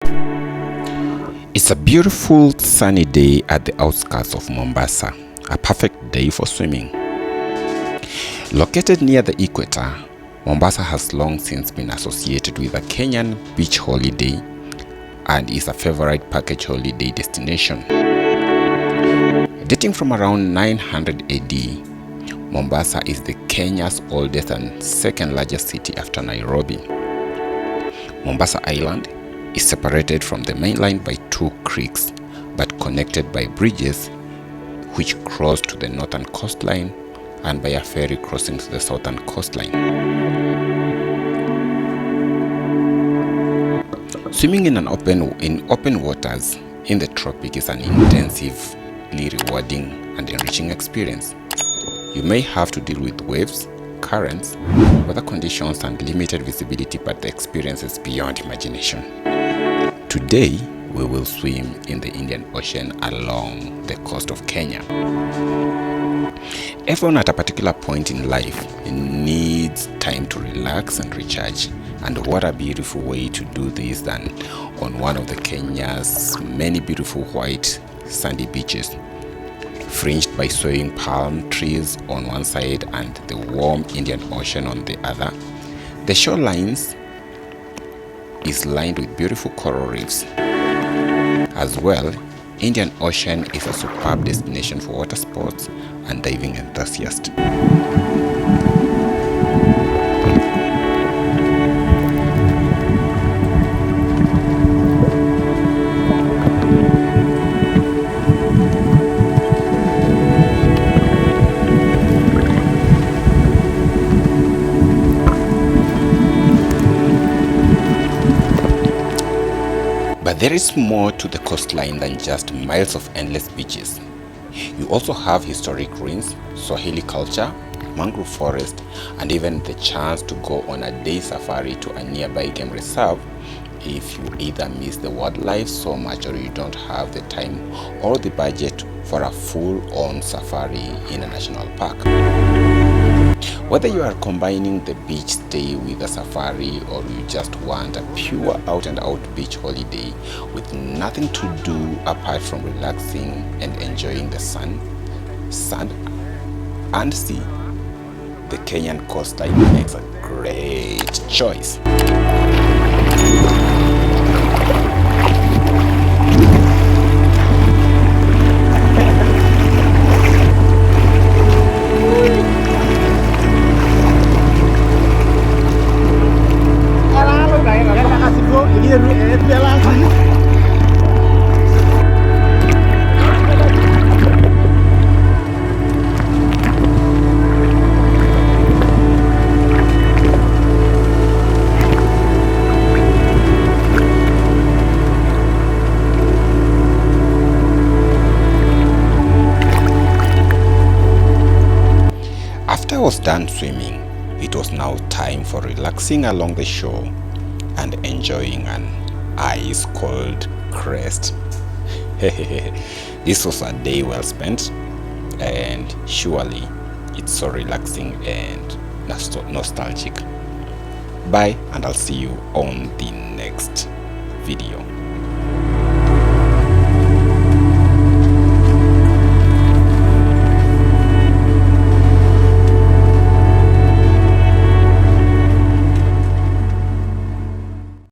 It's a beautiful sunny day at the outskirts of Mombasa, a perfect day for swimming. Located near the equator, Mombasa has long since been associated with a Kenyan beach holiday and is a favorite package holiday destination. Dating from around 900 AD, Mombasa is the Kenya's oldest and second largest city after Nairobi. Mombasa Island is separated from the mainland by two creeks, but connected by bridges which cross to the northern coastline and by a ferry crossing to the southern coastline. Swimming in open waters in the tropic is an intensively rewarding and enriching experience. You may have to deal with waves, currents, weather conditions, and limited visibility, but the experience is beyond imagination. Today, we will swim in the Indian Ocean along the coast of Kenya. Everyone at a particular point in life needs time to relax and recharge. And what a beautiful way to do this than on one of the Kenya's many beautiful white sandy beaches, fringed by swaying palm trees on one side and the warm Indian Ocean on the other. The shorelines is lined with beautiful coral reefs. As well, Indian Ocean is a superb destination for water sports and diving enthusiasts. But there is more to the coastline than just miles of endless beaches. You also have historic ruins, Swahili culture, mangrove forest, and even the chance to go on a day safari to a nearby game reserve if you either miss the wildlife so much or you don't have the time or the budget for a full-on safari in a national park. Whether you are combining the beach stay with a safari or you just want a pure out-and-out beach holiday with nothing to do apart from relaxing and enjoying the sun, sand, and sea, the Kenyan coastline makes a great choice. After I was done swimming, it was now time for relaxing along the shore and enjoying an ice-cold crest. This was a day well spent, and surely it's so relaxing and nostalgic. Bye, and I'll see you on the next video.